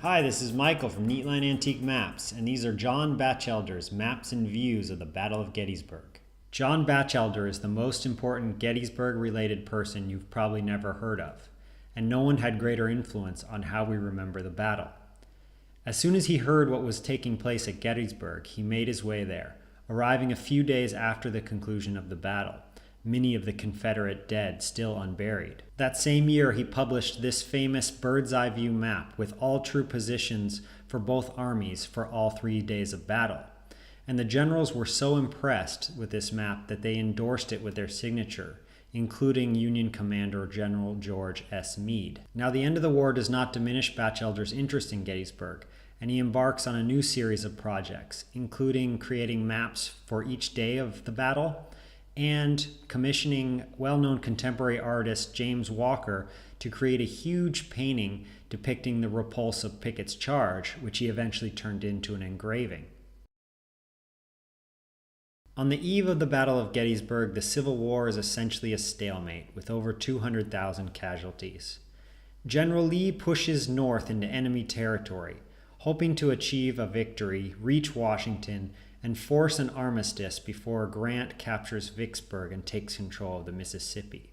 Hi, this is Michael from Neatline Antique Maps, and these are John Bachelder's Maps and Views of the Battle of Gettysburg. John Bachelder is the most important Gettysburg-related person you've probably never heard of, and no one had greater influence on how we remember the battle. As soon as he heard what was taking place at Gettysburg, he made his way there, arriving a few days after the conclusion of the battle, many of the Confederate dead still unburied. That same year, he published this famous bird's-eye view map with all true positions for both armies for all 3 days of battle. And the generals were so impressed with this map that they endorsed it with their signature, including Union Commander General George S. Meade. Now, the end of the war does not diminish Bachelder's interest in Gettysburg, and he embarks on a new series of projects, including creating maps for each day of the battle, and commissioning well-known contemporary artist James Walker to create a huge painting depicting the repulse of Pickett's charge, which he eventually turned into an engraving. On the eve of the Battle of Gettysburg, the Civil War is essentially a stalemate, with over 200,000 casualties. General Lee pushes north into enemy territory, hoping to achieve a victory, reach Washington, and force an armistice before Grant captures Vicksburg and takes control of the Mississippi.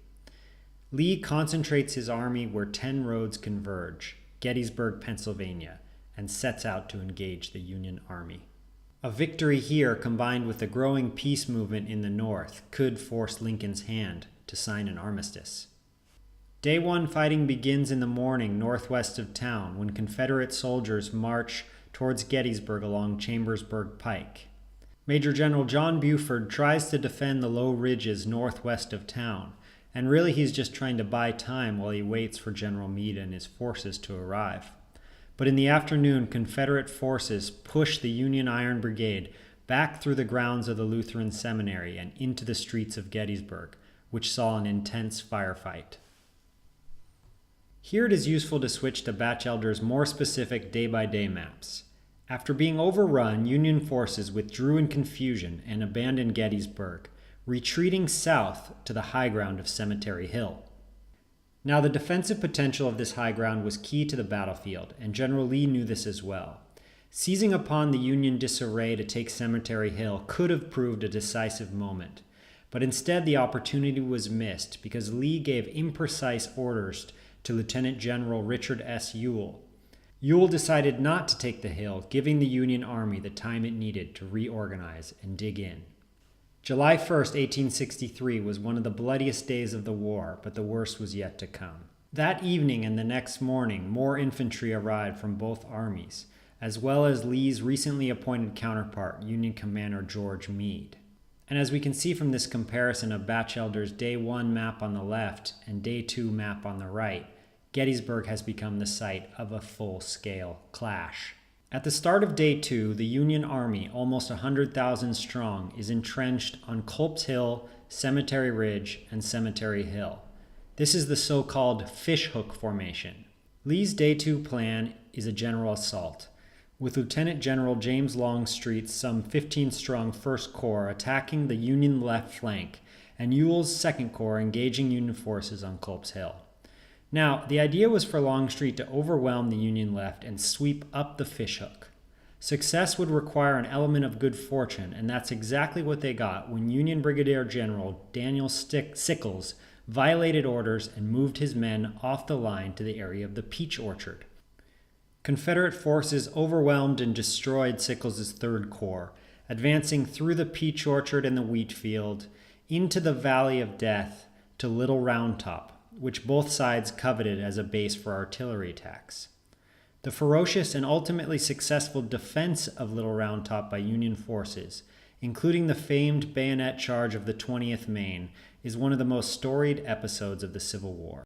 Lee concentrates his army where 10 roads converge, Gettysburg, Pennsylvania, and sets out to engage the Union Army. A victory here, combined with the growing peace movement in the North, could force Lincoln's hand to sign an armistice. Day 1 fighting begins in the morning northwest of town when Confederate soldiers march towards Gettysburg along Chambersburg Pike. Major General John Buford tries to defend the low ridges northwest of town, and really he's just trying to buy time while he waits for General Meade and his forces to arrive. But in the afternoon, Confederate forces push the Union Iron Brigade back through the grounds of the Lutheran Seminary and into the streets of Gettysburg, which saw an intense firefight. Here it is useful to switch to Bachelder's more specific day-by-day maps. After being overrun, Union forces withdrew in confusion and abandoned Gettysburg, retreating south to the high ground of Cemetery Hill. Now, the defensive potential of this high ground was key to the battlefield, and General Lee knew this as well. Seizing upon the Union disarray to take Cemetery Hill could have proved a decisive moment, but instead the opportunity was missed because Lee gave imprecise orders to Lieutenant General Richard S. Ewell. Ewell decided not to take the hill, giving the Union Army the time it needed to reorganize and dig in. July 1st, 1863 was one of the bloodiest days of the war, but the worst was yet to come. That evening and the next morning, more infantry arrived from both armies, as well as Lee's recently appointed counterpart, Union Commander George Meade. And as we can see from this comparison of Bachelder's Day 1 map on the left and Day 2 map on the right, Gettysburg has become the site of a full-scale clash. At the start of Day 2, the Union Army, almost 100,000 strong, is entrenched on Culp's Hill, Cemetery Ridge, and Cemetery Hill. This is the so-called fishhook formation. Lee's Day 2 plan is a general assault, with Lieutenant General James Longstreet's some 15-strong 1st Corps attacking the Union left flank, and Ewell's 2nd Corps engaging Union forces on Culp's Hill. Now, the idea was for Longstreet to overwhelm the Union left and sweep up the fishhook. Success would require an element of good fortune, and that's exactly what they got when Union Brigadier General Daniel Sickles violated orders and moved his men off the line to the area of the Peach Orchard. Confederate forces overwhelmed and destroyed Sickles' 3rd Corps, advancing through the Peach Orchard and the wheat field, into the Valley of Death to Little Round Top, which both sides coveted as a base for artillery attacks. The ferocious and ultimately successful defense of Little Round Top by Union forces, including the famed bayonet charge of the 20th Maine, is one of the most storied episodes of the Civil War.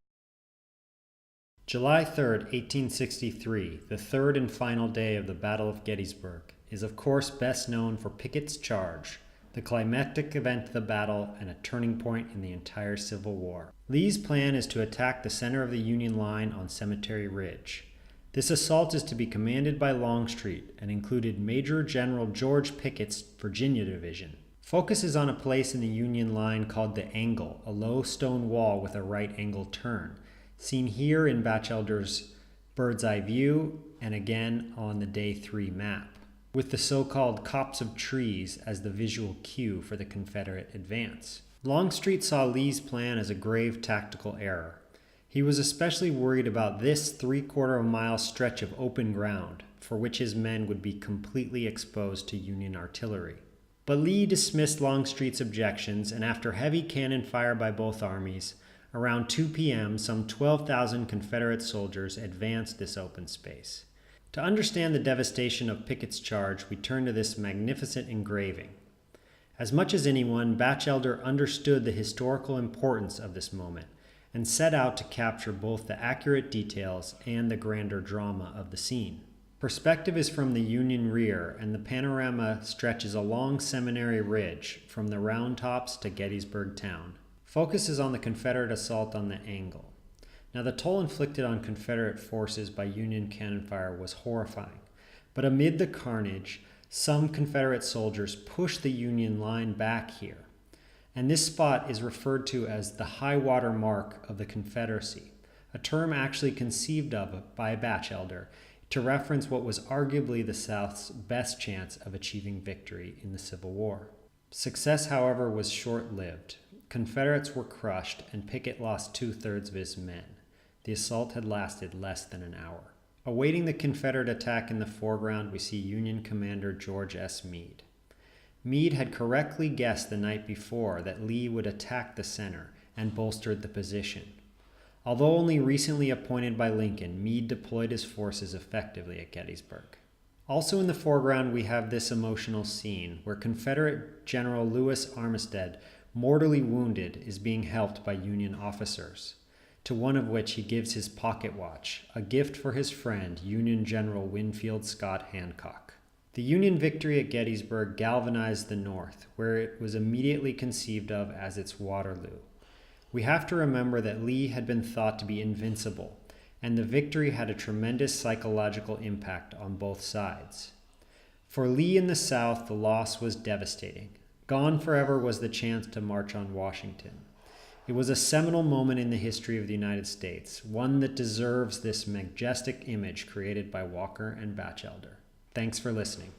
July 3, 1863, the third and final day of the Battle of Gettysburg, is of course best known for Pickett's charge, the climactic event of the battle and a turning point in the entire Civil War. Lee's plan is to attack the center of the Union line on Cemetery Ridge. This assault is to be commanded by Longstreet and included Major General George Pickett's Virginia Division. Focus is on a place in the Union line called the Angle, a low stone wall with a right angle turn, seen here in Bachelder's bird's eye view and again on the Day 3 map, with the so-called copse of trees as the visual cue for the Confederate advance. Longstreet saw Lee's plan as a grave tactical error. He was especially worried about this 3/4 mile stretch of open ground, for which his men would be completely exposed to Union artillery. But Lee dismissed Longstreet's objections, and after heavy cannon fire by both armies, around 2 p.m., some 12,000 Confederate soldiers advanced this open space. To understand the devastation of Pickett's charge, we turn to this magnificent engraving. As much as anyone, Bachelder understood the historical importance of this moment and set out to capture both the accurate details and the grander drama of the scene. Perspective is from the Union rear, and the panorama stretches along Seminary Ridge from the Round Tops to Gettysburg town. Focus is on the Confederate assault on the Angle. Now, the toll inflicted on Confederate forces by Union cannon fire was horrifying, but amid the carnage, some Confederate soldiers pushed the Union line back here, and this spot is referred to as the high water mark of the Confederacy, a term actually conceived of by Bachelder to reference what was arguably the South's best chance of achieving victory in the Civil War. Success, however, was short-lived. Confederates were crushed, and Pickett lost 2/3 of his men. The assault had lasted less than an hour. Awaiting the Confederate attack in the foreground, we see Union Commander George S. Meade. Meade had correctly guessed the night before that Lee would attack the center and bolstered the position. Although only recently appointed by Lincoln, Meade deployed his forces effectively at Gettysburg. Also in the foreground, we have this emotional scene where Confederate General Lewis Armistead, mortally wounded, is being helped by Union officers, to one of which he gives his pocket watch, a gift for his friend, Union General Winfield Scott Hancock. The Union victory at Gettysburg galvanized the North, where it was immediately conceived of as its Waterloo. We have to remember that Lee had been thought to be invincible, and the victory had a tremendous psychological impact on both sides. For Lee in the South, the loss was devastating. Gone forever was the chance to march on Washington. It was a seminal moment in the history of the United States, one that deserves this majestic image created by Walker and Bachelder. Thanks for listening.